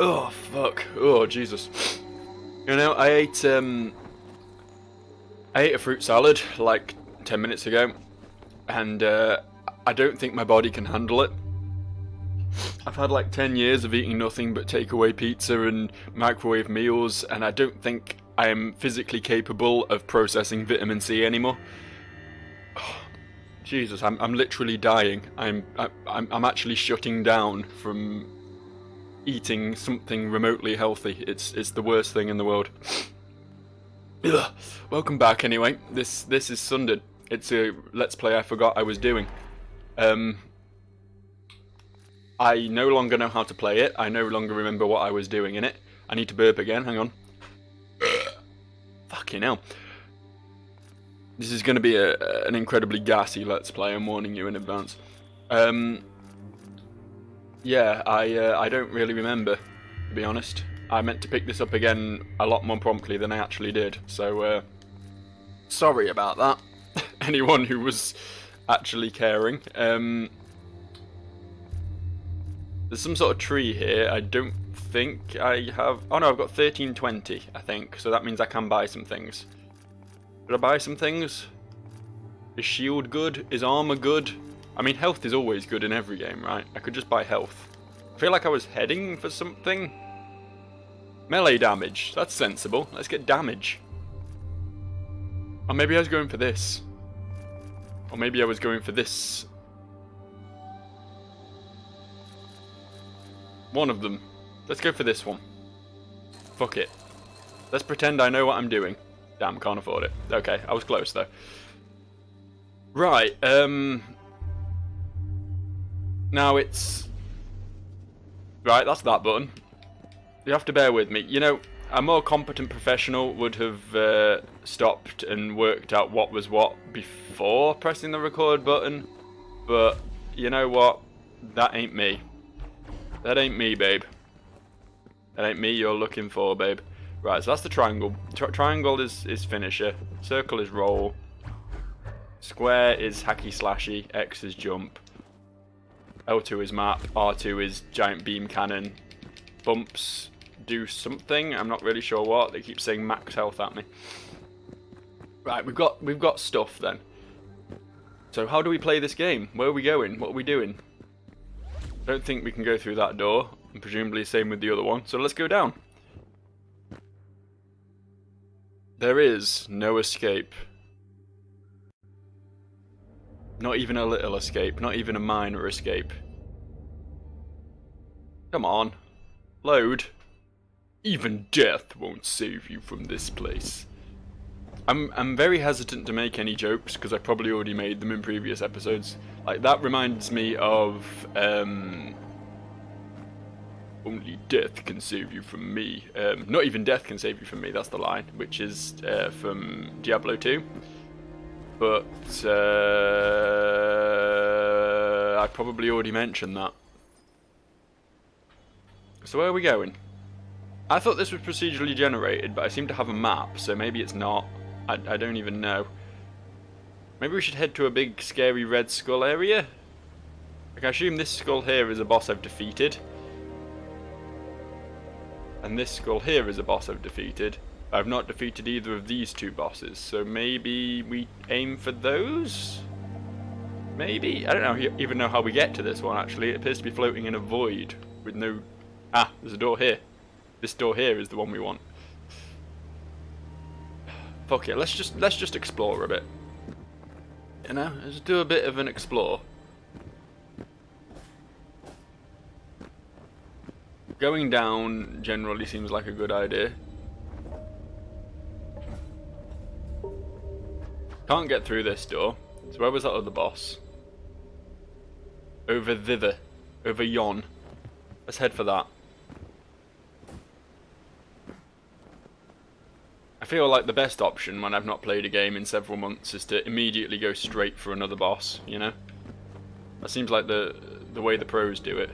Oh, fuck. Oh, Jesus. You know, I ate a fruit salad like 10 minutes ago, and I don't think my body can handle it. I've had like 10 years of eating nothing but takeaway pizza and microwave meals, and I don't think I am physically capable of processing vitamin C anymore. Oh, Jesus, I'm literally dying. I'm actually shutting down from eating something remotely healthy. It's the worst thing in the world. Ugh. Welcome back anyway. This is Sundered. It's a Let's Play I forgot I was doing. I no longer know how to play it. I no longer remember what I was doing in it. I need to burp again, hang on. Fucking hell. This is going to be an incredibly gassy Let's Play, I'm warning you in advance. Yeah, I don't really remember, to be honest. I meant to pick this up again a lot more promptly than I actually did, so sorry about that. Anyone who was actually caring. There's some sort of tree here. I don't think I have... Oh no, I've got 1320, I think, so that means I can buy some things. Should I buy some things? Is shield good? Is armor good? I mean, health is always good in every game, right? I could just buy health. I feel like I was heading for something. Melee damage. That's sensible. Let's get damage. Or maybe I was going for this. Or maybe I was going for this. One of them. Let's go for this one. Fuck it. Let's pretend I know what I'm doing. Damn, can't afford it. Okay, I was close though. Right, now it's... Right, that's that button. You have to bear with me. You know, a more competent professional would have stopped and worked out what was what before pressing the record button. But, you know what? That ain't me. That ain't me, babe. That ain't me you're looking for, babe. Right, so that's the triangle. Triangle is finisher. Circle is roll. Square is hacky slashy. X is jump. L2 is map. R2 is giant beam cannon. Bumps do something. I'm not really sure what. They keep saying max health at me. Right, we've got stuff then. So how do we play this game? Where are we going? What are we doing? I don't think we can go through that door. And presumably same with the other one. So let's go down. There is no escape. Not even a little escape. Not even a minor escape. Come on. Load. Even death won't save you from this place. I'm very hesitant to make any jokes because I probably already made them in previous episodes. Like, that reminds me of only death can save you from me. Not even death can save you from me, that's the line, which is from Diablo 2. But I probably already mentioned that. So where are we going? I thought this was procedurally generated, but I seem to have a map, so maybe it's not. I don't even know. Maybe we should head to a big scary red skull area? Like, I assume this skull here is a boss I've defeated. And this skull here is a boss I've defeated. I've not defeated either of these two bosses, so maybe we aim for those? Maybe? I don't even know how we get to this one, actually. It appears to be floating in a void with no... Ah, there's a door here. This door here is the one we want. Fuck it, let's just explore a bit. You know, let's do a bit of an explore. Going down generally seems like a good idea. Can't get through this door. So where was that other boss? Over thither. Over yon. Let's head for that. I feel like the best option when I've not played a game in several months is to immediately go straight for another boss, you know? That seems like the way the pros do it.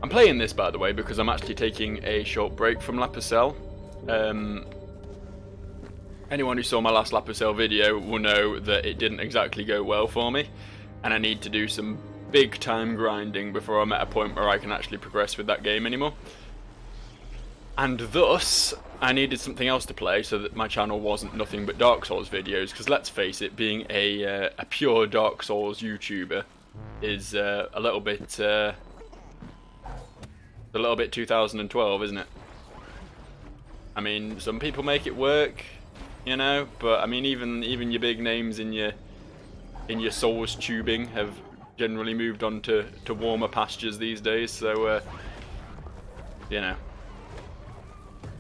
I'm playing this, by the way, because I'm actually taking a short break from Pucelle. Anyone who saw my last Pucelle video will know that it didn't exactly go well for me. and I need to do some big time grinding before I'm at a point where I can actually progress with that game anymore. And thus, I needed something else to play so that my channel wasn't nothing but Dark Souls videos, because let's face it, being a pure Dark Souls YouTuber is a little bit 2012, isn't it? I mean, some people make it work, you know, but I mean, even your big names in your Souls tubing have generally moved on to warmer pastures these days, so you know,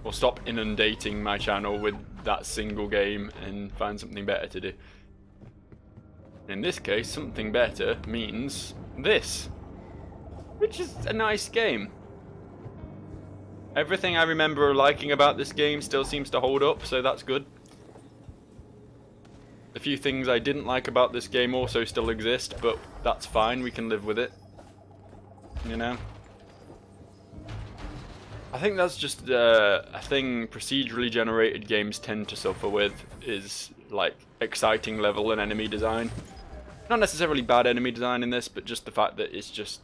we'll stop inundating my channel with that single game and find something better to do. In this case, something better means this, which is a nice game. Everything I remember liking about this game still seems to hold up, so that's good. A few things I didn't like about this game also still exist, but that's fine, we can live with it. You know? I think that's just a thing procedurally generated games tend to suffer with, is like exciting level and enemy design. Not necessarily bad enemy design in this, but just the fact that it's just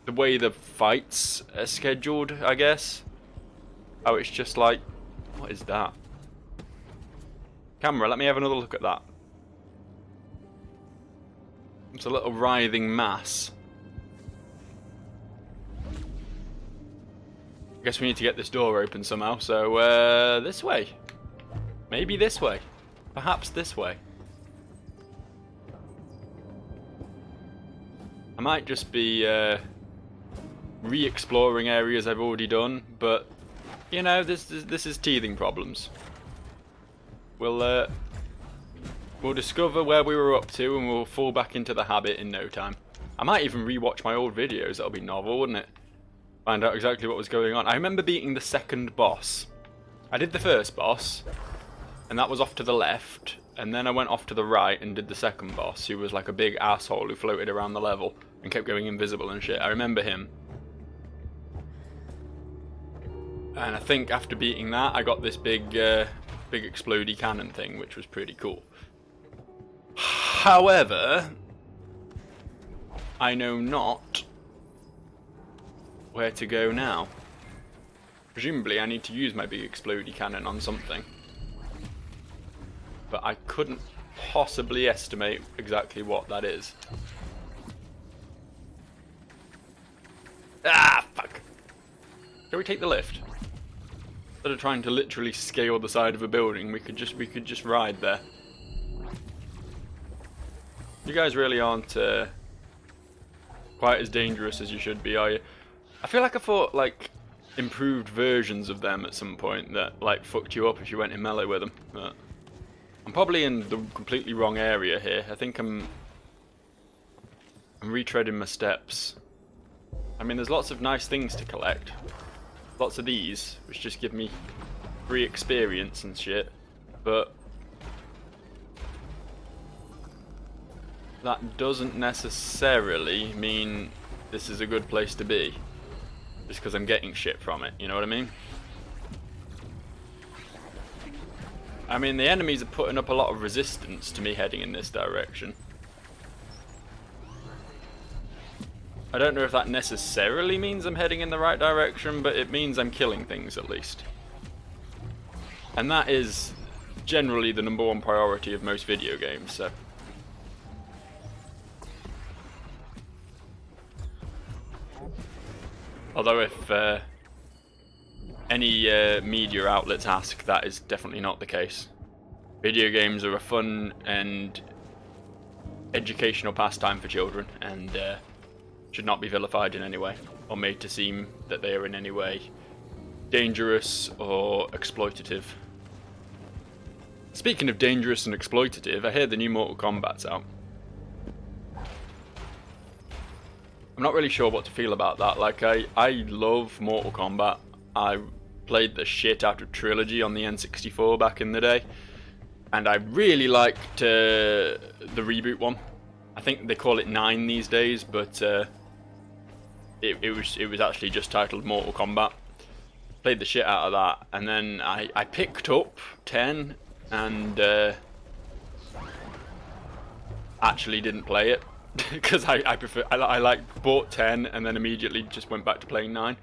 the way the fights are scheduled, I guess. Oh, it's just like, what is that? Camera, let me have another look at that. It's a little writhing mass. I guess we need to get this door open somehow, so this way. Maybe this way. Perhaps this way. I might just be re-exploring areas I've already done, but you know, this is teething problems. We'll discover where we were up to and we'll fall back into the habit in no time. I might even re-watch my old videos, that'll be novel, wouldn't it? Find out exactly what was going on. I remember beating the second boss. I did the first boss, and that was off to the left, and then I went off to the right and did the second boss, who was like a big asshole who floated around the level and kept going invisible and shit. I remember him. And I think after beating that, I got this big explodey cannon thing, which was pretty cool. However, I know not where to go now. Presumably I need to use my big explodey cannon on something. But I couldn't possibly estimate exactly what that is. Ah, fuck! Shall we take the lift? Instead of trying to literally scale the side of a building, we could just ride there. You guys really aren't quite as dangerous as you should be, are you? I feel like I fought like improved versions of them at some point that like fucked you up if you went in melee with them. But I'm probably in the completely wrong area here. I think I'm retreading my steps. I mean, there's lots of nice things to collect. Lots of these, which just give me free experience and shit. But that doesn't necessarily mean this is a good place to be. Just because I'm getting shit from it, you know what I mean? I mean, the enemies are putting up a lot of resistance to me heading in this direction. I don't know if that necessarily means I'm heading in the right direction, but it means I'm killing things at least. And that is generally the #1 priority of most video games, so. Although if any media outlets ask, that is definitely not the case. Video games are a fun and educational pastime for children, and should not be vilified in any way, or made to seem that they are in any way dangerous or exploitative. Speaking of dangerous and exploitative, I hear the new Mortal Kombat's out. I'm not really sure what to feel about that. Like, I love Mortal Kombat. I played the shit out of Trilogy on the N64 back in the day, and I really liked the reboot one. I think they call it 9 these days, but it was actually just titled Mortal Kombat. Played the shit out of that, and then I picked up 10 and actually didn't play it because I prefer I like bought 10 and then immediately just went back to playing 9.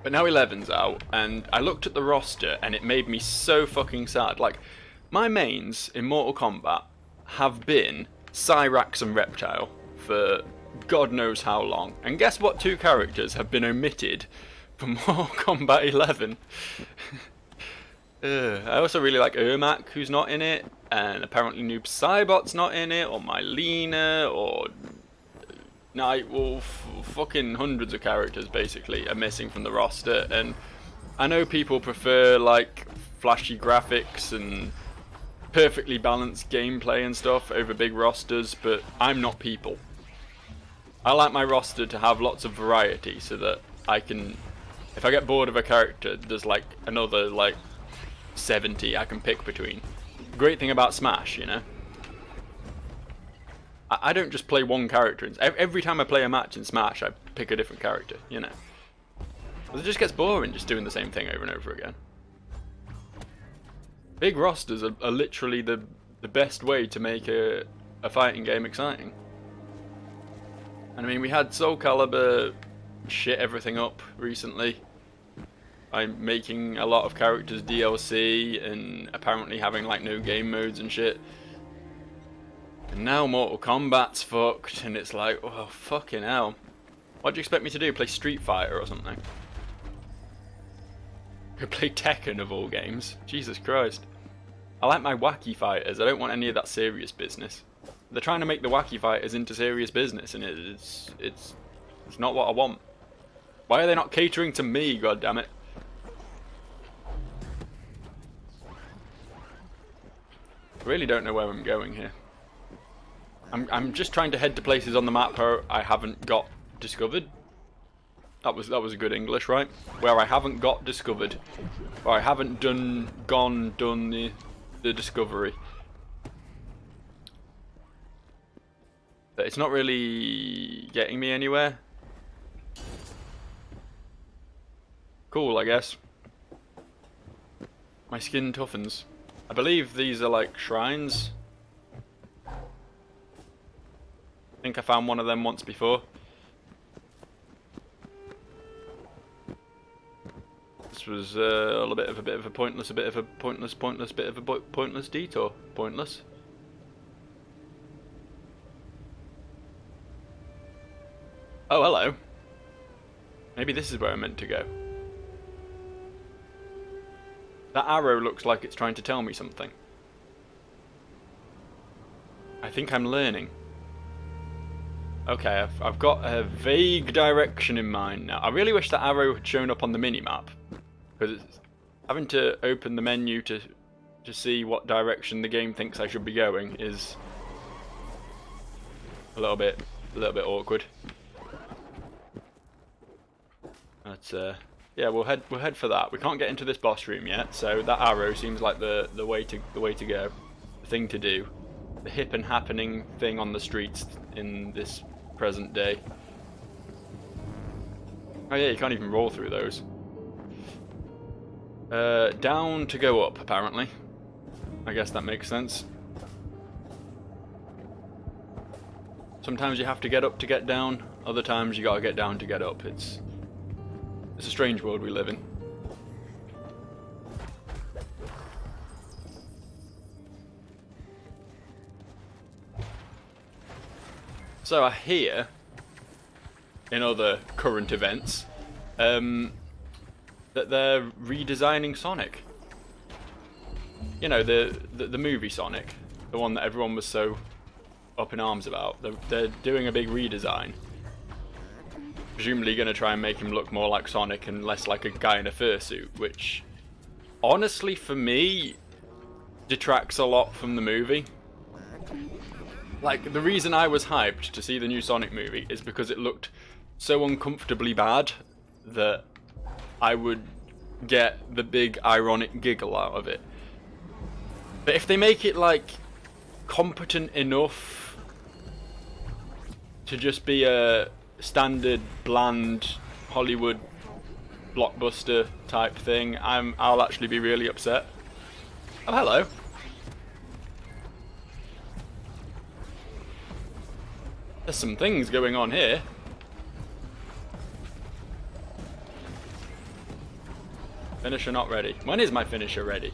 But now 11's out, and I looked at the roster, and it made me so fucking sad. Like, my mains in Mortal Kombat have been Cyrax and Reptile for God knows how long. And guess what 2 characters have been omitted from Mortal Kombat 11? I also really like Ermac, who's not in it, and apparently Noob Saibot's not in it, or Mylena, or Nightwolf. Fucking hundreds of characters basically are missing from the roster, and I know people prefer like flashy graphics and perfectly balanced gameplay and stuff over big rosters, but I'm not people. I like my roster to have lots of variety so that I can, if I get bored of a character, there's like another like 70 I can pick between. Great thing about Smash, you know? I don't just play one character. Every time I play a match in Smash, I pick a different character, you know? But it just gets boring just doing the same thing over and over again. Big rosters are literally the best way to make a fighting game exciting. And I mean, we had Soul Calibur shit everything up recently. I'm making a lot of characters DLC and apparently having like no game modes and shit. And now Mortal Kombat's fucked, and it's like, oh fucking hell. What do you expect me to do? Play Street Fighter or something? Go play Tekken of all games? Jesus Christ. I like my wacky fighters, I don't want any of that serious business. They're trying to make the wacky fighters into serious business, and it's not what I want. Why are they not catering to me, goddammit? I really don't know where I'm going here. I'm just trying to head to places on the map where I haven't got discovered. That was a good English, right? Where I haven't got discovered. Where I haven't done the discovery. But it's not really getting me anywhere. Cool, I guess. My skin toughens. I believe these are like shrines. I think I found one of them once before. This was a bit of a pointless detour. Pointless. Oh, hello. Maybe this is where I'm meant to go. That arrow looks like it's trying to tell me something. I think I'm learning. Okay, I've got a vague direction in mind now. I really wish that arrow had shown up on the minimap, because it's having to open the menu to see what direction the game thinks I should be going is a little bit awkward. But yeah, we'll head for that. We can't get into this boss room yet, so that arrow seems like the way to go, the thing to do, the hip and happening thing on the streets in this present day. Oh yeah, you can't even roll through those. Down to go up, apparently. I guess that makes sense. Sometimes you have to get up to get down, other times you gotta get down to get up. It's a strange world we live in. So I hear, in other current events, that they're redesigning Sonic. You know, the movie Sonic, the one that everyone was so up in arms about. They're doing a big redesign. Presumably going to try and make him look more like Sonic and less like a guy in a fursuit, which, honestly, for me, detracts a lot from the movie. Like, the reason I was hyped to see the new Sonic movie is because it looked so uncomfortably bad that I would get the big ironic giggle out of it. But if they make it, like, competent enough to just be a standard, bland Hollywood blockbuster type thing, I'll actually be really upset. Oh, hello. There's some things going on here. Finisher not ready. When is my finisher ready?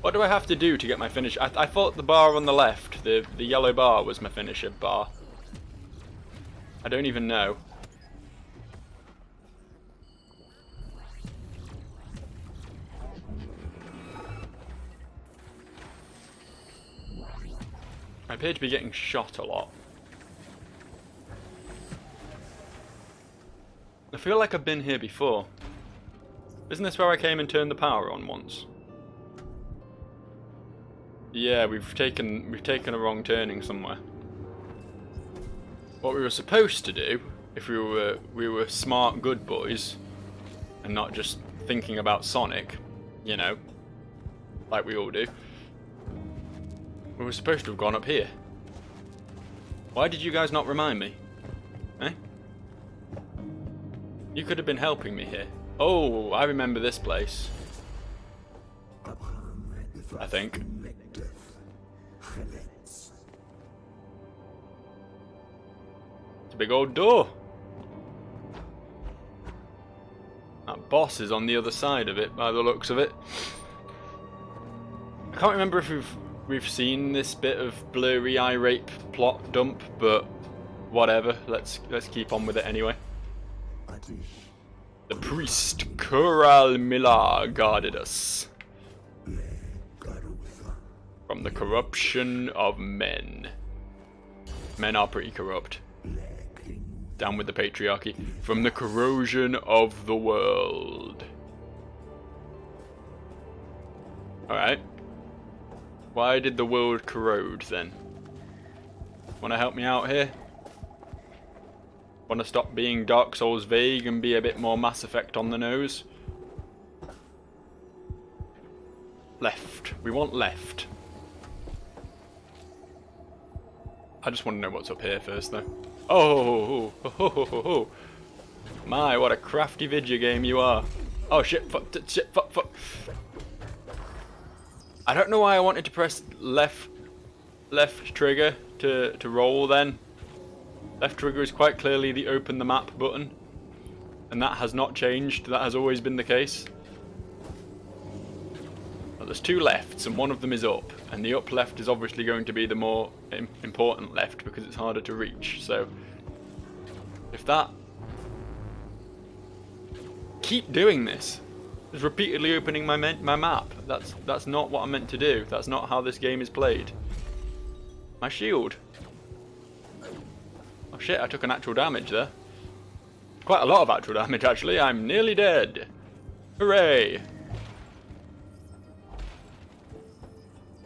What do I have to do to get my finish? I thought the bar on the left, the yellow bar, was my finisher bar. I don't even know. I appear to be getting shot a lot. I feel like I've been here before. Isn't this where I came and turned the power on once? Yeah, we've taken a wrong turning somewhere. What we were supposed to do, if we were smart good boys, and not just thinking about Sonic, you know, like we all do, we were supposed to have gone up here. Why did you guys not remind me? Eh? You could have been helping me here. Oh, I remember this place. I think. It's a big old door. That boss is on the other side of it, by the looks of it. I can't remember if we've seen this bit of blurry eye rape plot dump, but whatever. Let's keep on with it anyway. The priest Kural Miller guarded us from the corruption of men. Men are pretty corrupt. Down with the patriarchy. From the corrosion of the world. Alright. Why did the world corrode then? Wanna help me out here? Wanna stop being Dark Souls vague and be a bit more Mass Effect on the nose? Left. We want left. I just want to know what's up here first though. Oh, my, what a crafty video game you are. Oh shit, fuck. I don't know why I wanted to press left trigger to roll then. Left trigger is quite clearly the open the map button. And that has not changed, that has always been the case. Well, there's two lefts and one of them is up. And the up left is obviously going to be the more important left because it's harder to reach. So, if that... Keep doing this. Just repeatedly opening my map. That's not what I'm meant to do. That's not how this game is played. My shield. Oh shit, I took an actual damage there. Quite a lot of actual damage actually. I'm nearly dead. Hooray!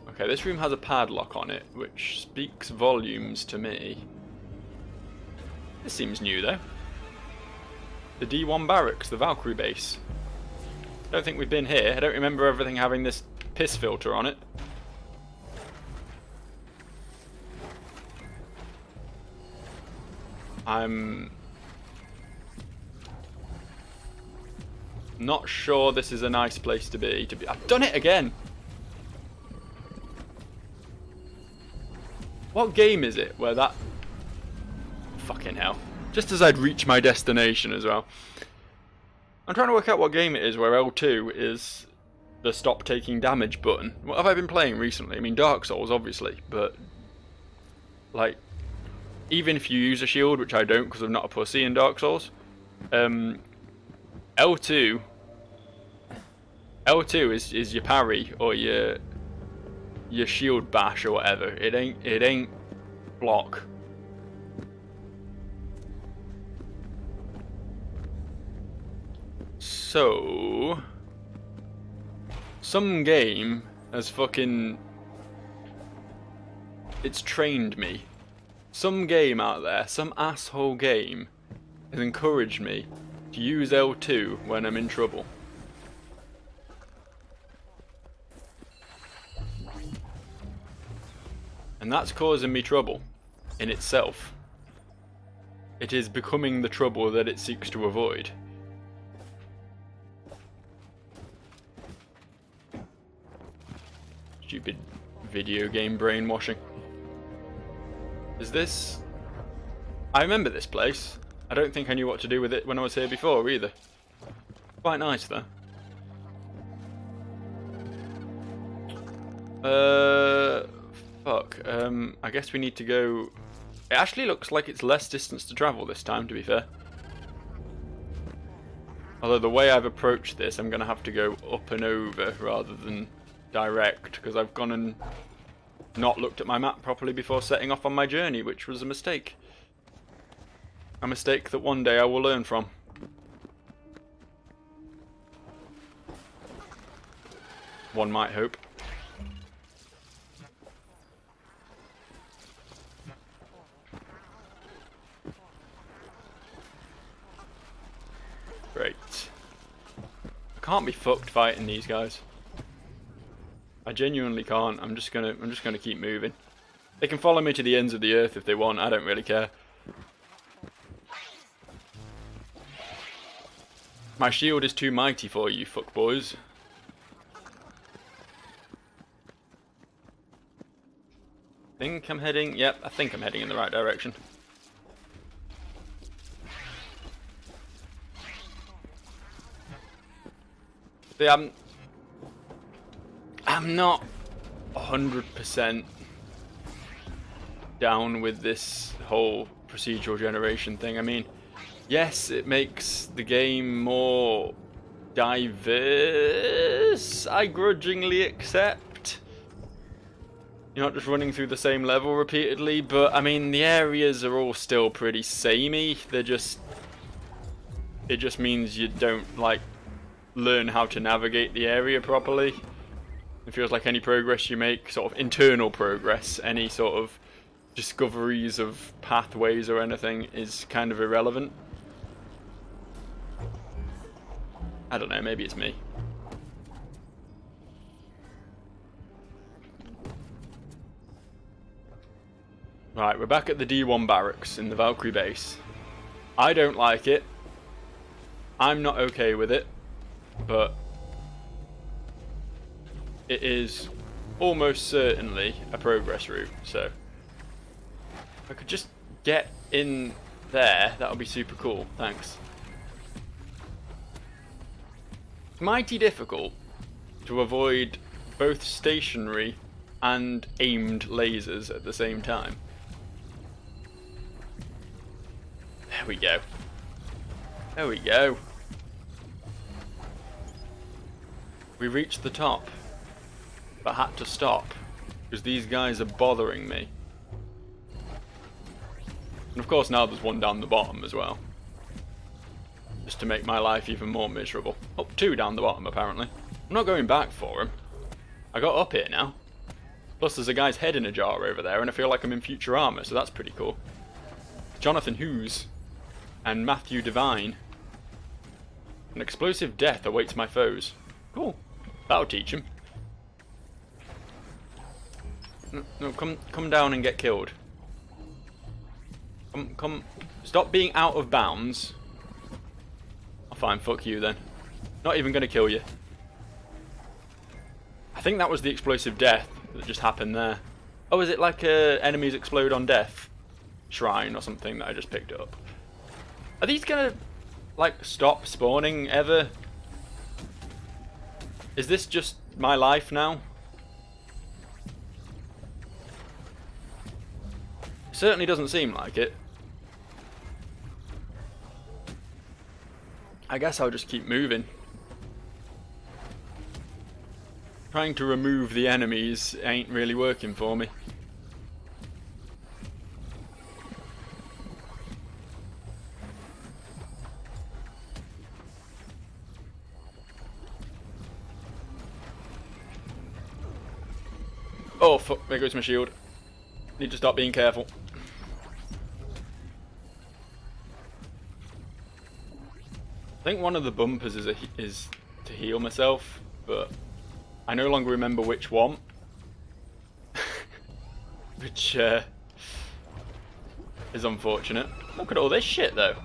Okay, this room has a padlock on it, which speaks volumes to me. This seems new though. The D1 barracks, the Valkyrie base. I don't think we've been here. I don't remember everything having this piss filter on it. I'm not sure this is a nice place to be. I've done it again! What game is it where that... Fucking hell. Just as I'd reach my destination as well. I'm trying to work out what game it is where L2 is the stop taking damage button. What have I been playing recently? I mean, Dark Souls, obviously, but... Like, even if you use a shield, which I don't because I'm not a pussy in Dark Souls, L2 is your parry or your shield bash or whatever. It ain't block. So some game has fucking... It's trained me. Some game out there, some asshole game, has encouraged me to use L2 when I'm in trouble. And that's causing me trouble in itself. It is becoming the trouble that it seeks to avoid. Stupid video game brainwashing. Is this... I remember this place. I don't think I knew what to do with it when I was here before either. Quite nice though. Fuck. I guess we need to go... It actually looks like it's less distance to travel this time, to be fair. Although the way I've approached this, I'm going to have to go up and over rather than direct, because I've gone and not looked at my map properly before setting off on my journey, which was a mistake. A mistake that one day I will learn from. One might hope. Great. I can't be fucked fighting these guys. I genuinely can't. I'm just gonna keep moving. They can follow me to the ends of the earth if they want. I don't really care. My shield is too mighty for you, fuckboys. Think I'm heading... Yep, I think I'm heading in the right direction. See, I'm not 100% down with this whole procedural generation thing. I mean, yes, it makes the game more diverse, I grudgingly accept. You're not just running through the same level repeatedly, but I mean, the areas are all still pretty samey. They're just... It just means you don't, like, learn how to navigate the area properly. It feels like any progress you make, sort of internal progress, any sort of discoveries of pathways or anything, is kind of irrelevant. I don't know, maybe it's me. Right, we're back at the D1 barracks in the Valkyrie base. I don't like it. I'm not okay with it. But it is almost certainly a progress route, so if I could just get in there, that would be super cool. Thanks. It's mighty difficult to avoid both stationary and aimed lasers at the same time. There we go. There we go. We reached the top, but had to stop because these guys are bothering me. And of course now there's one down the bottom as well, just to make my life even more miserable. Oh, two down the bottom apparently. I'm not going back for him. I got up here now. Plus there's a guy's head in a jar over there and I feel like I'm in Futurama, so that's pretty cool. Jonathan Hughes and Matthew Devine. An explosive death awaits my foes. Cool. That'll teach him. No, come down and get killed. Come. Stop being out of bounds. Oh, fine, fuck you then. Not even gonna kill you. I think that was the explosive death that just happened there. Oh, is it like enemies explode on death shrine or something that I just picked up? Are these gonna, like, stop spawning ever? Is this just my life now? Certainly doesn't seem like it. I guess I'll just keep moving. Trying to remove the enemies ain't really working for me. Oh fuck, there goes my shield. Need to stop being careful. I think one of the bumpers is to heal myself, but I no longer remember which one. Which is unfortunate. Look at all this shit though.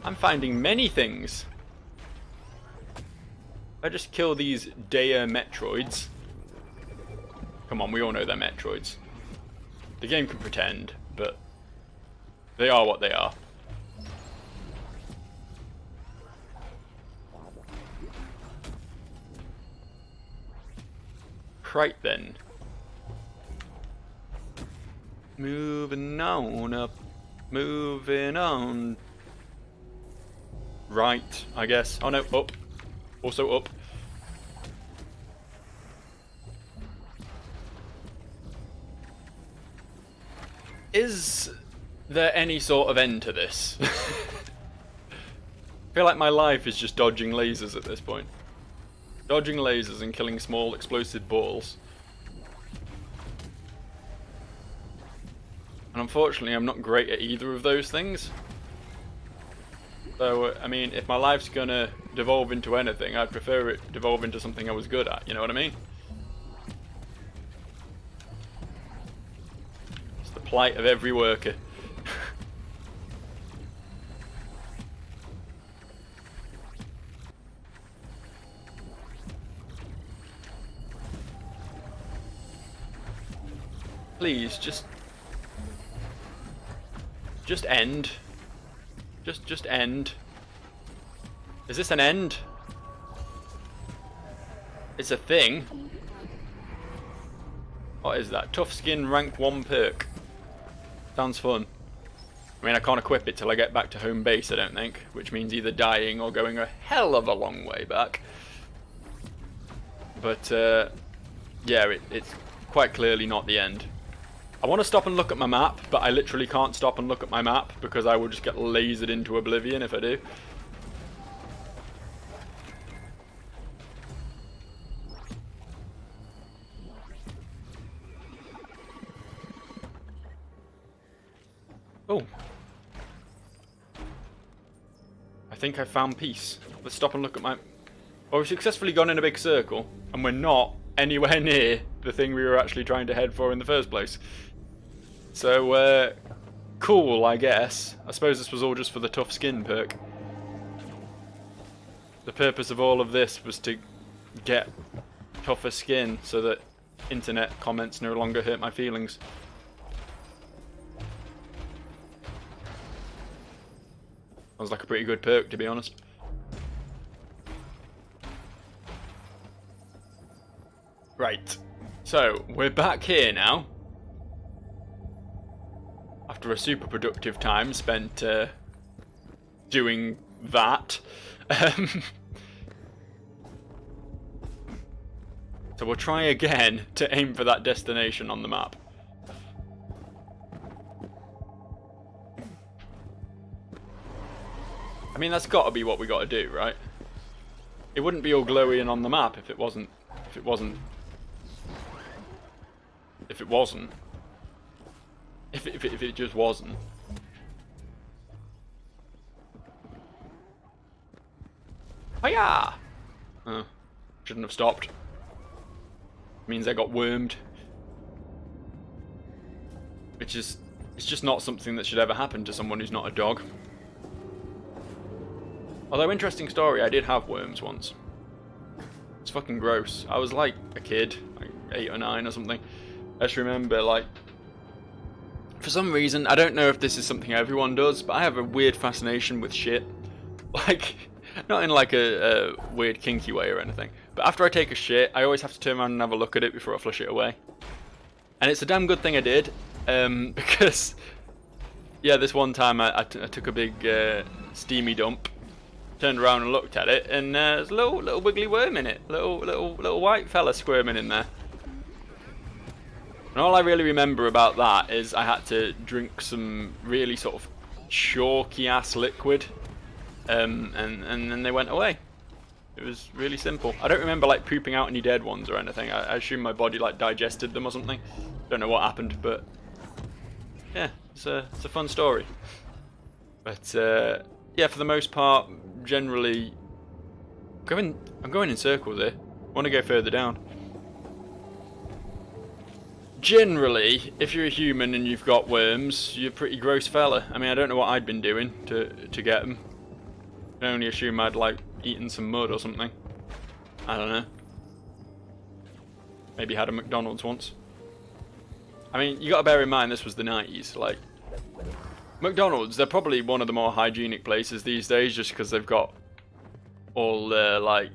I'm finding many things. I just kill these Dea Metroids. Come on, we all know they're Metroids. The game can pretend, but they are what they are. Right then. Moving on up. Moving on. Right, I guess. Oh no, up. Also up. Is there any sort of end to this? I feel like my life is just dodging lasers at this point. Dodging lasers and killing small explosive balls. And unfortunately I'm not great at either of those things. So, I mean, if my life's gonna devolve into anything, I'd prefer it devolve into something I was good at, you know what I mean? It's the plight of every worker. Please, just end. Just end. Is this an end? It's a thing. What is that? Tough skin rank 1 perk. Sounds fun. I mean, I can't equip it till I get back to home base, I don't think. Which means either dying or going a hell of a long way back. But, yeah, it's quite clearly not the end. I want to stop and look at my map, but I literally can't stop and look at my map because I will just get lasered into oblivion if I do. Oh. I think I found peace. Let's stop and look at my... Well, we've successfully gone in a big circle, and we're not anywhere near the thing we were actually trying to head for in the first place. So, cool, I guess. I suppose this was all just for the tough skin perk. The purpose of all of this was to get tougher skin so that internet comments no longer hurt my feelings. Sounds like a pretty good perk, to be honest. Right, so we're back here now. After a super productive time spent doing that. So we'll try again to aim for that destination on the map. I mean, that's got to be what we got to do, right? It wouldn't be all glowy and on the map if it wasn't. If it wasn't. If it just wasn't. Hiya! Shouldn't have stopped. Means I got wormed. Which is, it's just not something that should ever happen to someone who's not a dog. Although, interesting story, I did have worms once. It's fucking gross. I was like a kid, like 8 or 9 or something. I just remember, like, for some reason, I don't know if this is something everyone does, but I have a weird fascination with shit. Like, not in like a weird kinky way or anything, but after I take a shit, I always have to turn around and have a look at it before I flush it away. And it's a damn good thing I did, because, yeah, this one time I took a big steamy dump, turned around and looked at it, and there's a little wiggly worm in it, little white fella squirming in there. And all I really remember about that is I had to drink some really sort of chalky ass liquid, and then they went away. It was really simple. I don't remember like pooping out any dead ones or anything. I assume my body like digested them or something. Don't know what happened, but yeah, it's a fun story. But yeah, for the most part, generally, I'm going in circles here. I want to go further down. Generally, if you're a human and you've got worms, you're a pretty gross fella. I mean, I don't know what I'd been doing to get them. I can only assume I'd like eaten some mud or something. I don't know. Maybe had a McDonald's once. I mean, you got to bear in mind this was the 90s. Like, McDonald's, they're probably one of the more hygienic places these days, just because they've got all like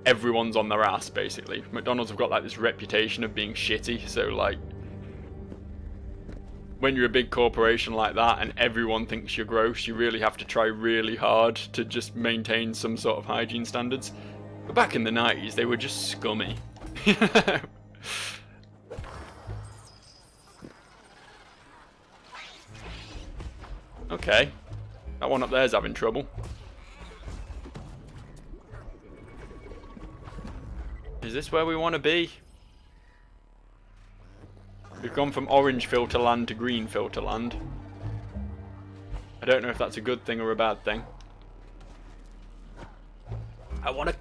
everyone's on their ass basically. McDonald's have got like this reputation of being shitty, so like when you're a big corporation like that and everyone thinks you're gross, you really have to try really hard to just maintain some sort of hygiene standards. But back in the 90s, they were just scummy. Okay, that one up there's having trouble. Is this where we want to be? We've gone from orange filter land to green filter land. I don't know if that's a good thing or a bad thing. I wanna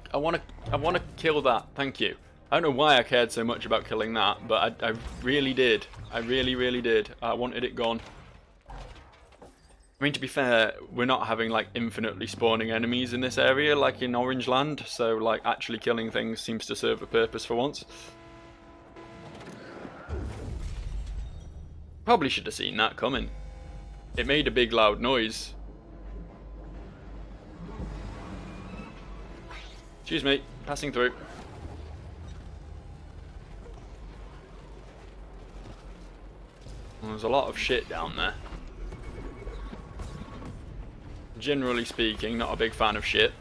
kill that. Thank you. I don't know why I cared so much about killing that, but I really did. I really did. I wanted it gone. I mean, to be fair, we're not having like infinitely spawning enemies in this area like in Orange Land, so like actually killing things seems to serve a purpose for once. Probably should have seen that coming. It made a big loud noise. Excuse me, passing through. Well, there's a lot of shit down there. Generally speaking, not a big fan of shit.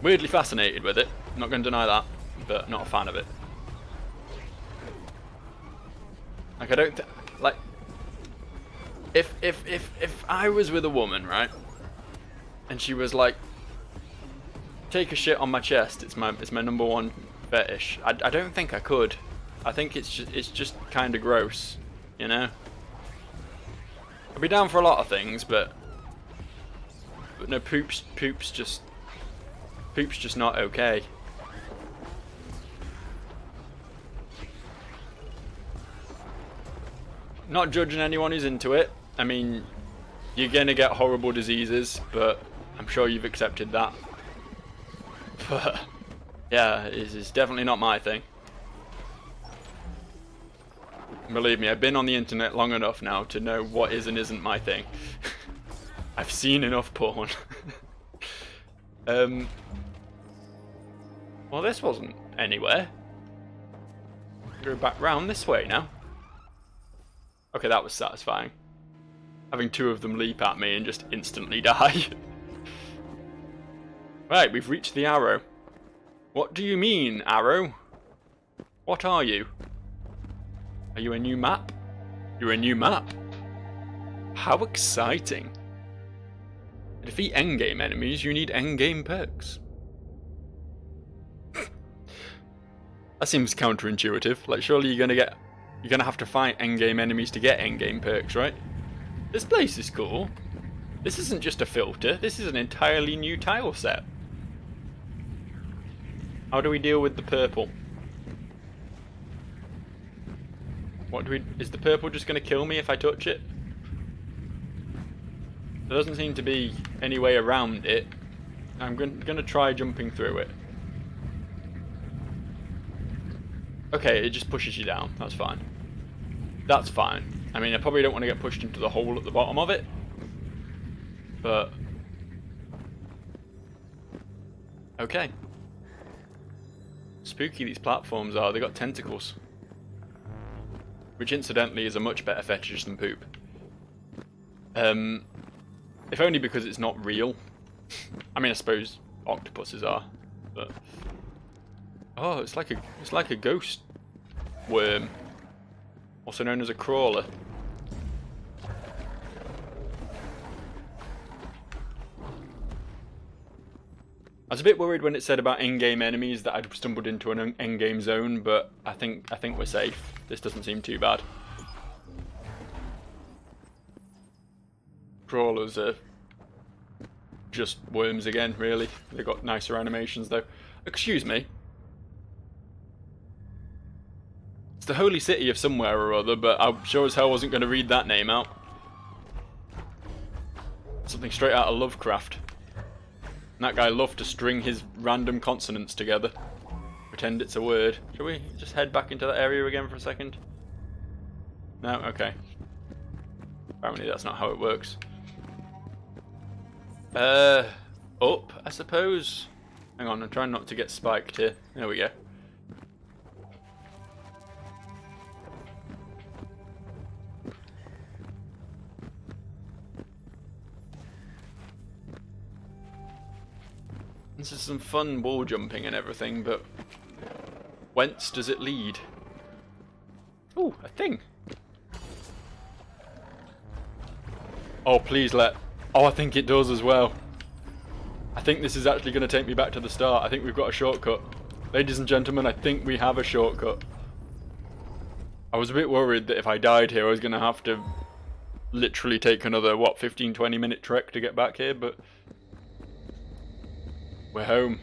Weirdly fascinated with it, not going to deny that, but not a fan of it. Like, I don't like if I was with a woman, right, and she was like, take a shit on my chest, it's my number one fetish, I don't think I could. I think it's just kind of gross, you know. I'd be down for a lot of things, but no, poop's just not okay. Not judging anyone who's into it. I mean, you're gonna get horrible diseases, but I'm sure you've accepted that. But yeah, it's definitely not my thing. Believe me, I've been on the internet long enough now to know what is and isn't my thing. I've seen enough porn. Well, this wasn't anywhere. Go back round this way now. Okay, that was satisfying. Having two of them leap at me and just instantly die. Right, we've reached the arrow. What do you mean, arrow? What are you? Are you a new map? You're a new map. How exciting. To defeat endgame enemies, you need endgame perks. That seems counterintuitive. Like, surely you're gonna have to fight endgame enemies to get endgame perks, right? This place is cool. This isn't just a filter, this is an entirely new tile set. How do we deal with the purple? Is the purple just going to kill me if I touch it? There doesn't seem to be any way around it. I'm going to try jumping through it. Okay, it just pushes you down. That's fine. That's fine. I mean, I probably don't want to get pushed into the hole at the bottom of it. But okay. Spooky these platforms are. They got tentacles. Which incidentally is a much better fetish than poop. If only because it's not real. I mean, I suppose octopuses are, but oh, it's like a ghost worm, also known as a crawler. I was a bit worried when it said about in-game enemies that I'd stumbled into an in-game zone, but I think we're safe. This doesn't seem too bad. Crawlers are just worms again, really. They've got nicer animations though. Excuse me. It's the holy city of somewhere or other, but I sure as hell wasn't going to read that name out. Something straight out of Lovecraft. And that guy loved to string his random consonants together. pretend it's a word. Shall we just head back into that area again for a second? No? Okay. Apparently that's not how it works. Up, I suppose. Hang on, I'm trying not to get spiked here. There we go. This is some fun wall jumping and everything, but whence does it lead? Ooh, a thing. Oh, please let... Oh, I think it does as well. I think this is actually going to take me back to the start. I think we've got a shortcut. Ladies and gentlemen, I think we have a shortcut. I was a bit worried that if I died here, I was going to have to literally take another, what, 15-20 minute trek to get back here, but we're home.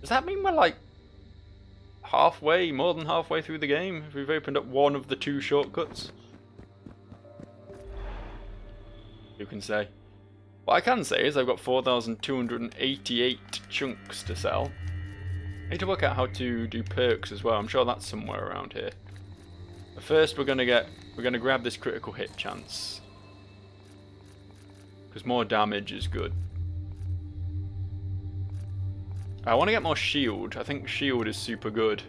Does that mean we're like halfway, more than halfway through the game? If we've opened up one of the 2 shortcuts? Who can say? What I can say is I've got 4,288 chunks to sell. I need to work out how to do perks as well. I'm sure that's somewhere around here. But first we're gonna grab this critical hit chance. Because more damage is good. I want to get more shield. I think shield is super good.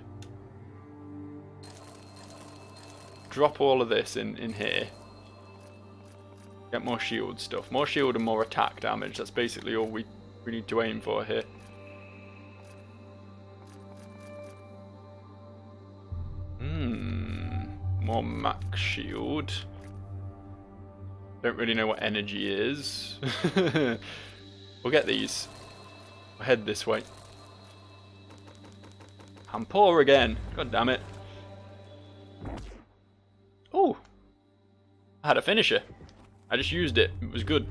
Drop all of this in here. Get more shield stuff. More shield and more attack damage. That's basically all we need to aim for here. More max shield. Don't really know what energy is. We'll get these. We'll head this way. I'm poor again. God damn it. Oh! I had a finisher. I just used it. It was good.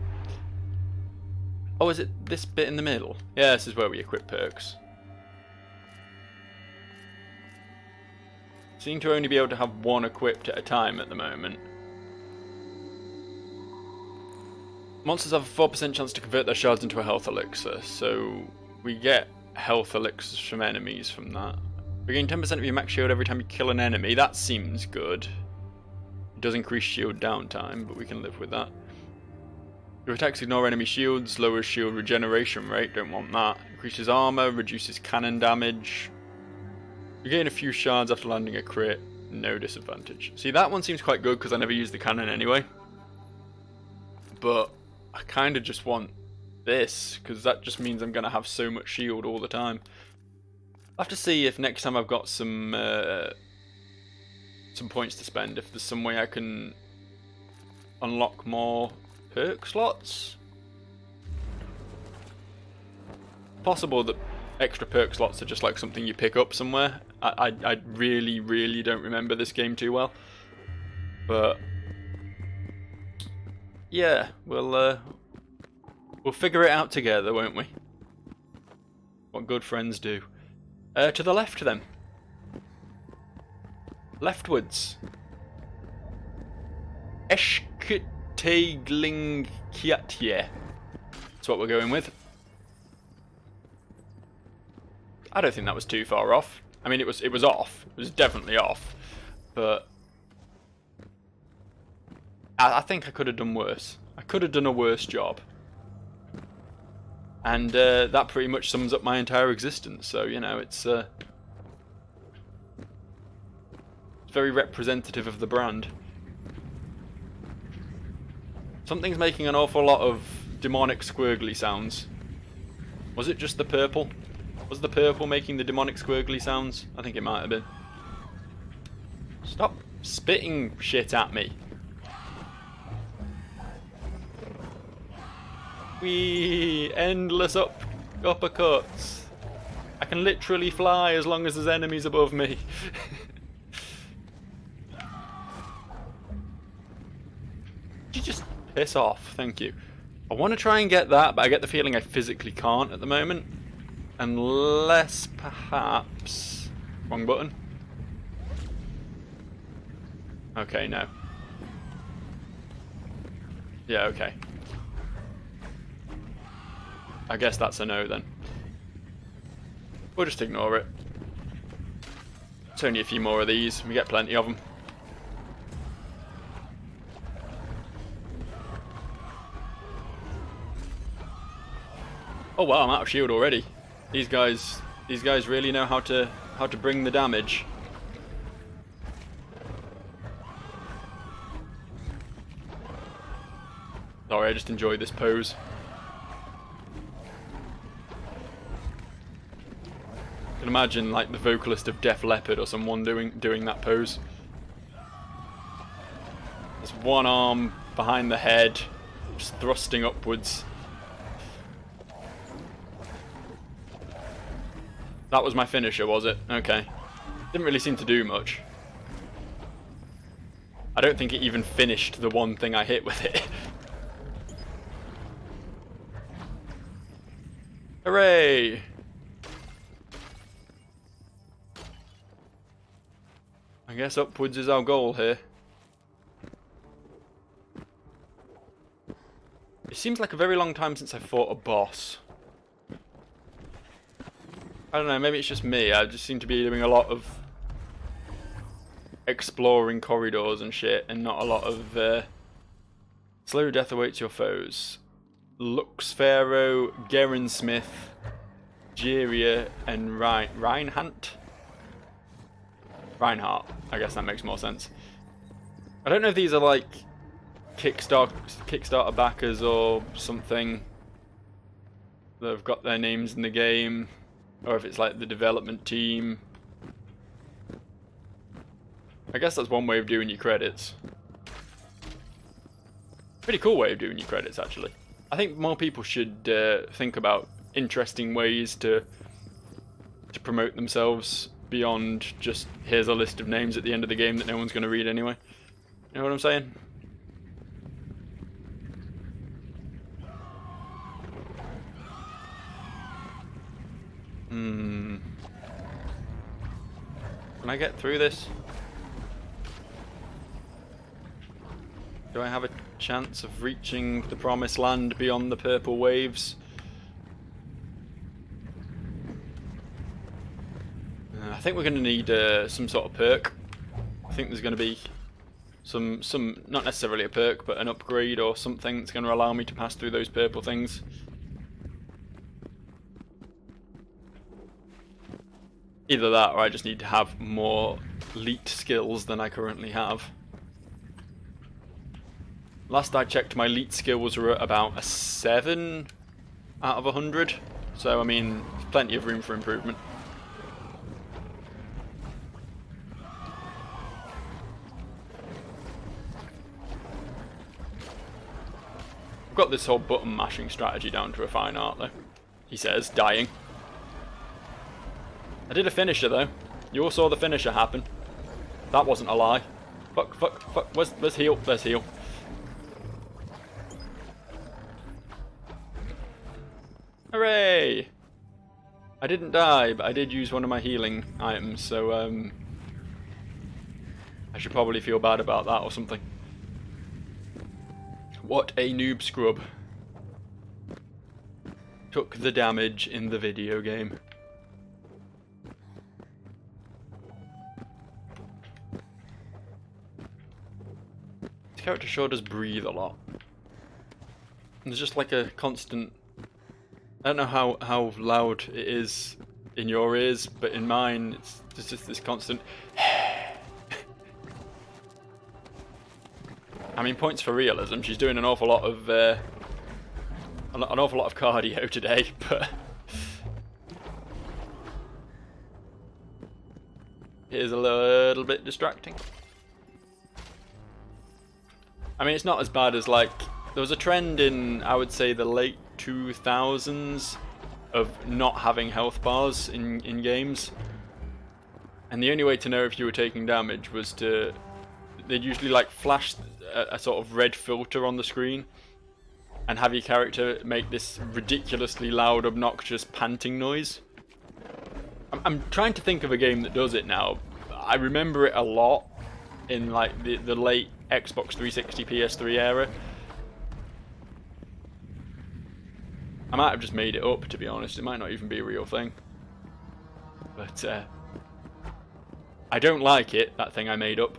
Oh, is it this bit in the middle? Yeah, this is where we equip perks. Seem to only be able to have one equipped at a time at the moment. Monsters have a 4% chance to convert their shards into a health elixir, so we get health elixirs from enemies from that. We gain 10% of your max shield every time you kill an enemy. That seems good. It does increase shield downtime, but we can live with that. Your attacks ignore enemy shields, lowers shield regeneration rate, don't want that. Increases armor, reduces cannon damage. You gain a few shards after landing a crit, no disadvantage. See, that one seems quite good because I never use the cannon anyway. But I kind of just want this, because that just means I'm going to have so much shield all the time. I'll have to see if next time I've got some points to spend, if there's some way I can unlock more perk slots. Possible that extra perk slots are just like something you pick up somewhere. I really, really don't remember this game too well. But yeah, we'll figure it out together, won't we? What good friends do. To the left then. Leftwards. Eshkteglingkiatye. That's what we're going with. I don't think that was too far off. I mean, it was off. It was definitely off. But I think I could have done worse. I could have done a worse job. And that pretty much sums up my entire existence. So, you know, it's very representative of the brand. Something's making an awful lot of demonic squirgly sounds. Was it just the purple? Was the purple making the demonic squirgly sounds? I think it might have been. Stop spitting shit at me. Whee! Endless uppercuts. I can literally fly as long as there's enemies above me. You just piss off, thank you. I want to try and get that, but I get the feeling I physically can't at the moment. Unless, perhaps... Wrong button. Okay, no. Yeah, okay. I guess that's a no then. We'll just ignore it. It's only a few more of these. We get plenty of them. Oh wow, I'm out of shield already. These guys really know how to bring the damage. Sorry, I just enjoy this pose. I can imagine like the vocalist of Def Leppard or someone doing that pose. There's one arm behind the head, just thrusting upwards. That was my finisher, was it? Okay. Didn't really seem to do much. I don't think it even finished the one thing I hit with it. Hooray! I guess upwards is our goal here. It seems like a very long time since I fought a boss. I don't know, maybe it's just me. I just seem to be doing a lot of exploring corridors and shit, and not a lot of slow death awaits your foes. Lux Pharaoh, Garen Smith, Jiria, and Reinhardt. I guess that makes more sense. I don't know if these are like Kickstarter backers or something that have got their names in the game, or if it's like the development team. I guess that's one way of doing your credits. Pretty cool way of doing your credits, actually. I think more people should think about interesting ways to promote themselves beyond just here's a list of names at the end of the game that no one's going to read anyway. You know what I'm saying? Can I get through this? Do I have a chance of reaching the promised land beyond the purple waves? I think we're going to need some sort of perk. I think there's going to be some, not necessarily a perk, but an upgrade or something that's going to allow me to pass through those purple things. Either that, or I just need to have more elite skills than I currently have. Last I checked, my elite skills were at about a 7 out of 100. So, I mean, plenty of room for improvement. I've got this whole button mashing strategy down to a fine art, though. He says, dying. I did a finisher, though. You all saw the finisher happen. That wasn't a lie. Fuck. Where's heal? There's heal. Hooray! I didn't die, but I did use one of my healing items, so I should probably feel bad about that or something. What a noob scrub. Took the damage in the video game. This character sure does breathe a lot. There's just like a constant... I don't know how loud it is in your ears, but in mine it's just this constant... I mean, points for realism. She's doing an awful lot of cardio today, but it is a little bit distracting. I mean, it's not as bad as, like, there was a trend in, I would say, the late 2000s of not having health bars in games, and the only way to know if you were taking damage was to, they'd usually like flash a sort of red filter on the screen and have your character make this ridiculously loud, obnoxious panting noise. I'm trying to think of a game that does it now. I remember it a lot in like the late Xbox 360 PS3 era. I might have just made it up, to be honest. It might not even be a real thing. But I don't like it, that thing I made up.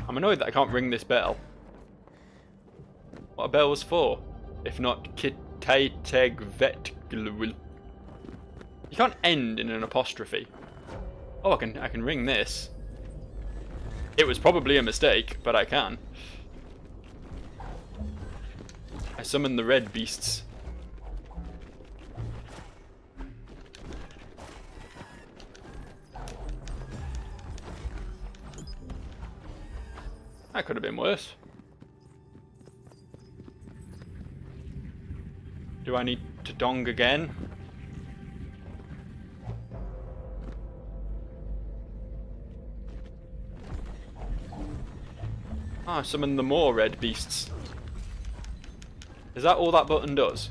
I'm annoyed that I can't ring this bell. What a bell was for, if not Kitaiteg Vetglul. You can't end in an apostrophe. Oh, I can ring this. It was probably a mistake, but I can. I summon the red beasts. That could have been worse. Do I need to dong again? Ah, summon the more red beasts. Is that all that button does?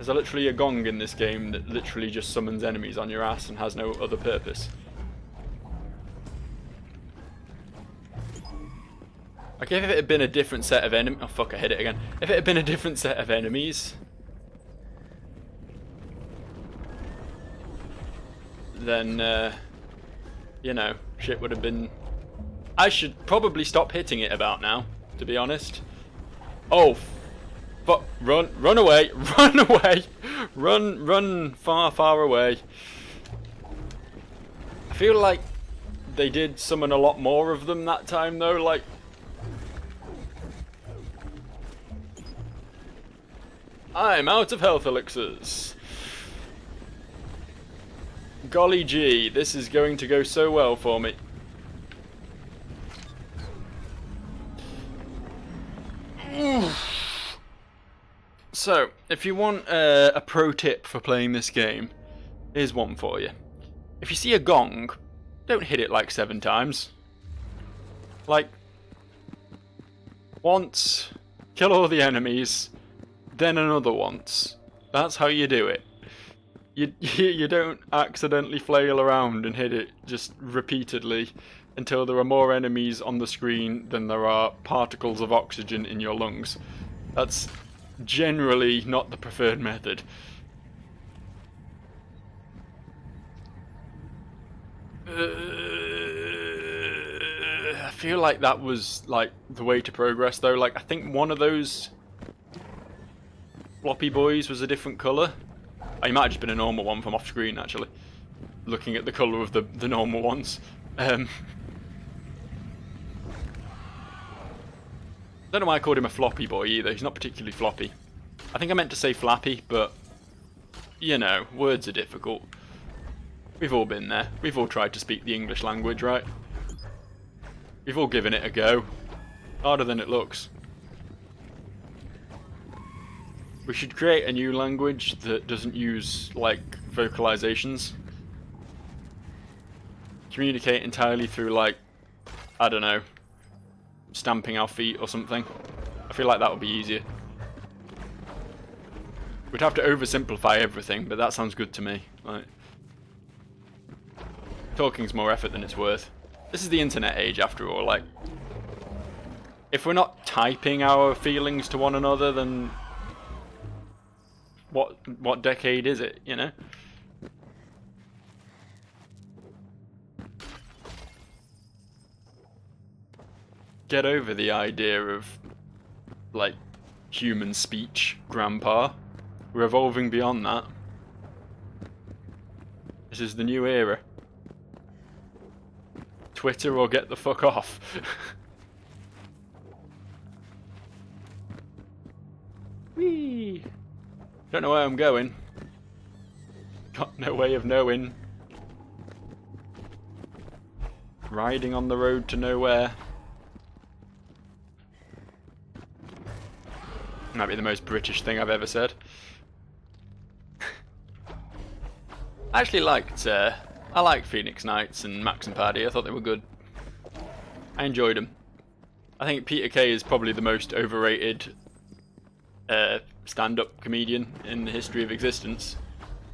Is there literally a gong in this game that literally just summons enemies on your ass and has no other purpose? Like, if it had been a different set of enemies... Oh, fuck, I hit it again. If it had been a different set of enemies... then, you know, shit would have been... I should probably stop hitting it about now, to be honest. Oh, fuck. Run away. Run away. Run far, far away. I feel like they did summon a lot more of them that time, though, like... I'm out of health elixirs. Golly gee, this is going to go so well for me. So, if you want a pro tip for playing this game, here's one for you. If you see a gong, don't hit it like 7 times. Like, once, kill all the enemies, then another once. That's how you do it. You don't accidentally flail around and hit it just repeatedly until there are more enemies on the screen than there are particles of oxygen in your lungs. That's generally not the preferred method. I feel like that was like the way to progress though. Like, I think one of those floppy boys was a different colour. Oh, it might have just been a normal one from off screen actually. Looking at the colour of the normal ones. Don't know why I called him a floppy boy either, he's not particularly floppy. I think I meant to say flappy, but, you know, words are difficult. We've all been there. We've all tried to speak the English language, right? We've all given it a go. Harder than it looks. We should create a new language that doesn't use, like, vocalizations. Communicate entirely through, like, I don't know, stamping our feet or something. I feel like that would be easier. We'd have to oversimplify everything, but that sounds good to me. Like, talking's more effort than it's worth. This is the internet age after all, like, if we're not typing our feelings to one another, then what decade is it, you know? Get over the idea of, like, human speech, Grandpa. We're evolving beyond that. This is the new era. Twitter or get the fuck off. Whee! Don't know where I'm going. Got no way of knowing. Riding on the road to nowhere. Might be the most British thing I've ever said. I actually liked, I liked Phoenix Knights and Max and Paddy. I thought they were good. I enjoyed them. I think Peter Kay is probably the most overrated stand-up comedian in the history of existence.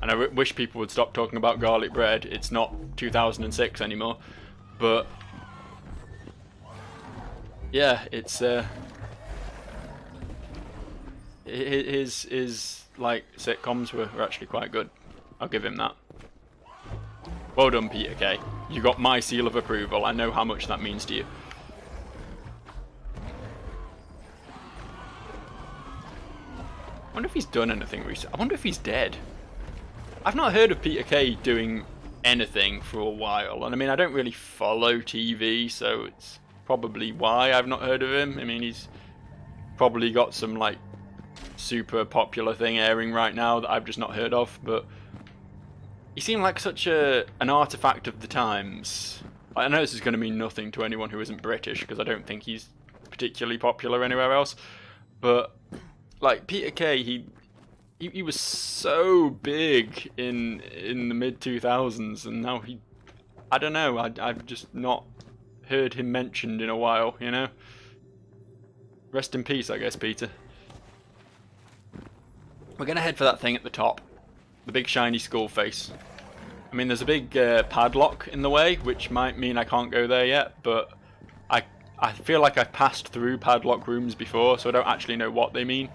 And I wish people would stop talking about garlic bread. It's not 2006 anymore. But yeah, it's his like sitcoms were actually quite good. I'll give him that. Well done, Peter K. You got my seal of approval. I know how much that means to you. I wonder if he's done anything recently. I wonder if he's dead. I've not heard of Peter Kay doing anything for a while. And I mean, I don't really follow TV, so it's probably why I've not heard of him. I mean, he's probably got some, like, super popular thing airing right now that I've just not heard of. But he seemed like such an artifact of the times. I know this is going to mean nothing to anyone who isn't British, because I don't think he's particularly popular anywhere else. But like Peter Kay, he was so big in the mid 2000s, and now I don't know. I've just not heard him mentioned in a while. You know. Rest in peace, I guess, Peter. We're gonna head for that thing at the top, the big shiny skull face. I mean, there's a big padlock in the way, which might mean I can't go there yet, but I feel like I've passed through padlock rooms before, so I don't actually know what they mean.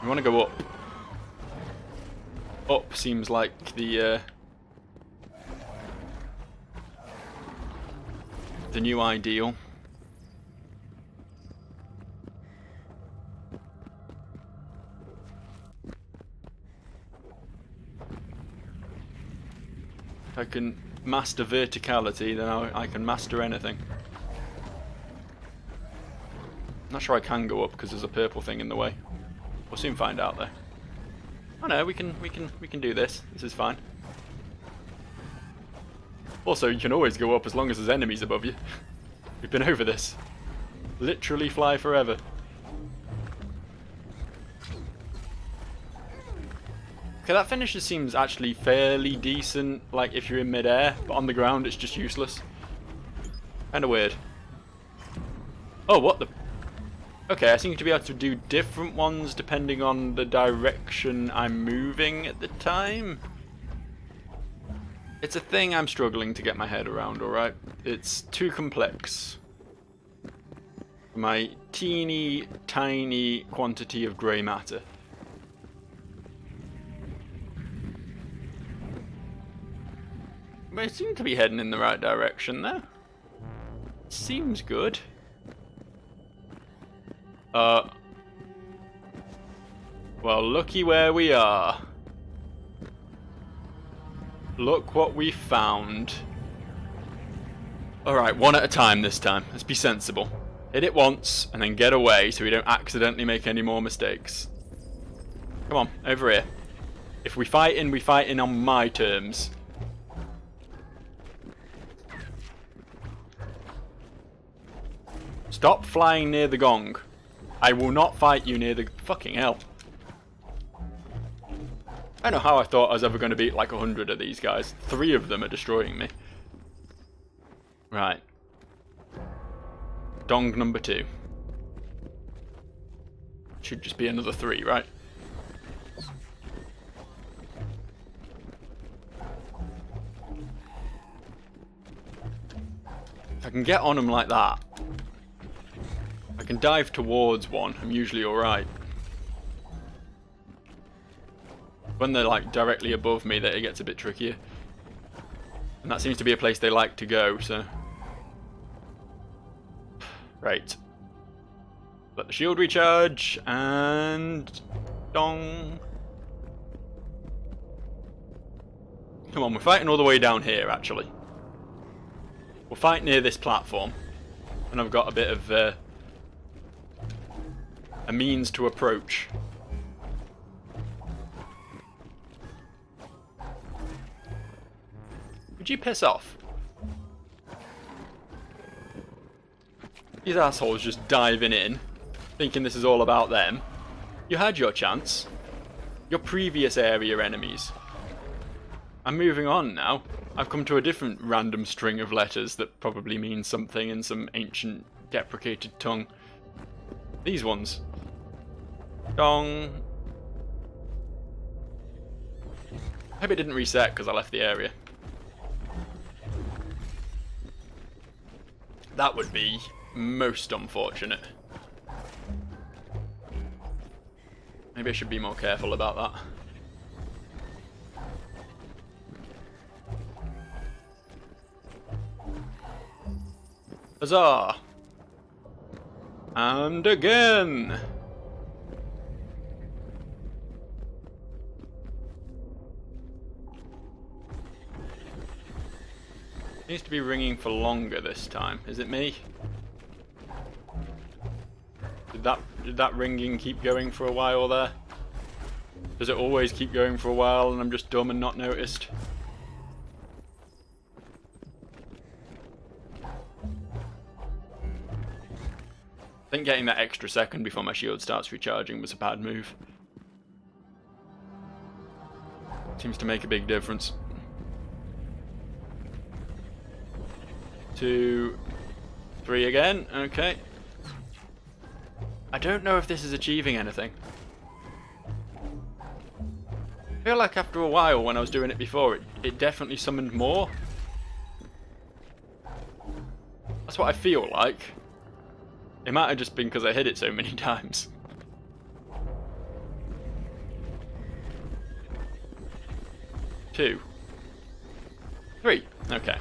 We want to go up. Up seems like the new ideal. If I can master verticality, then I can master anything. I'm not sure I can go up because there's a purple thing in the way. We'll soon find out though. Oh no, we can do this. This is fine. Also, you can always go up as long as there's enemies above you. We've been over this. Literally fly forever. Okay, that finisher seems actually fairly decent, like if you're in mid-air, but on the ground it's just useless. Kinda weird. Oh, what the... Okay, I seem to be able to do different ones depending on the direction I'm moving at the time. It's a thing I'm struggling to get my head around, alright? It's too complex. My teeny tiny quantity of grey matter. But I seem to be heading in the right direction there. Seems good. Well, looky where we are. Look what we found. Alright, one at a time this time. Let's be sensible. Hit it once, and then get away so we don't accidentally make any more mistakes. Come on, over here. If we fight in on my terms. Stop flying near the gong. I will not fight you near the... Fucking hell. I don't know how I thought I was ever going to beat like 100 of these guys. 3 of them are destroying me. Right. Dong number 2. Should just be another 3, right? If I can get on them like that, I can dive towards one. I'm usually alright. When they're like directly above me, that it gets a bit trickier. And that seems to be a place they like to go, so... Right. Let the shield recharge, and... Dong. Come on, we're fighting all the way down here, actually. We'll fight near this platform. And I've got a bit of... a means to approach. Would you piss off? These assholes just diving in, thinking this is all about them. You had your chance. Your previous area enemies. I'm moving on now. I've come to a different random string of letters that probably mean something in some ancient deprecated tongue. These ones. Dong. I hope it didn't reset because I left the area. That would be most unfortunate. Maybe I should be more careful about that. Huzzah! And again! Seems to be ringing for longer this time. Is it me? Did that ringing keep going for a while there? Does it always keep going for a while and I'm just dumb and not noticed? I think getting that extra second before my shield starts recharging was a bad move. Seems to make a big difference. 2, 3 again, okay. I don't know if this is achieving anything. I feel like after a while when I was doing it before, it definitely summoned more. That's what I feel like. It might have just been because I hit it so many times. 2, 3, okay.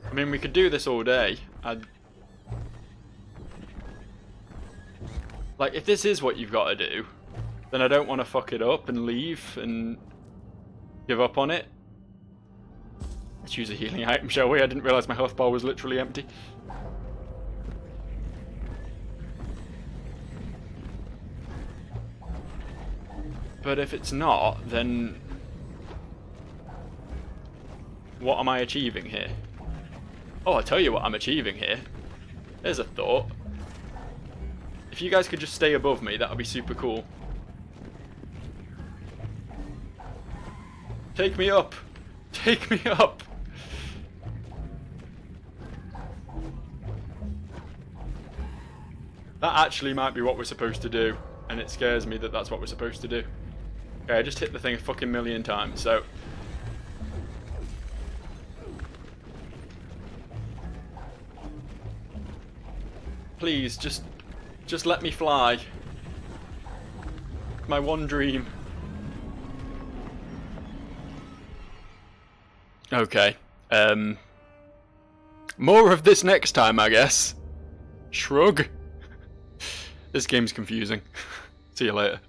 I mean, we could do this all day. Like, if this is what you've got to do, then I don't want to fuck it up and leave and give up on it. Let's use a healing item, shall we? I didn't realise my health bar was literally empty. But if it's not, then what am I achieving here? Oh, I'll tell you what I'm achieving here. There's a thought. If you guys could just stay above me, that would be super cool. Take me up! Take me up! That actually might be what we're supposed to do, and it scares me that that's what we're supposed to do. Okay, I just hit the thing a fucking million times, so... Please, just let me fly. My one dream. Okay. More of this next time, I guess. Shrug. This game's confusing. See you later.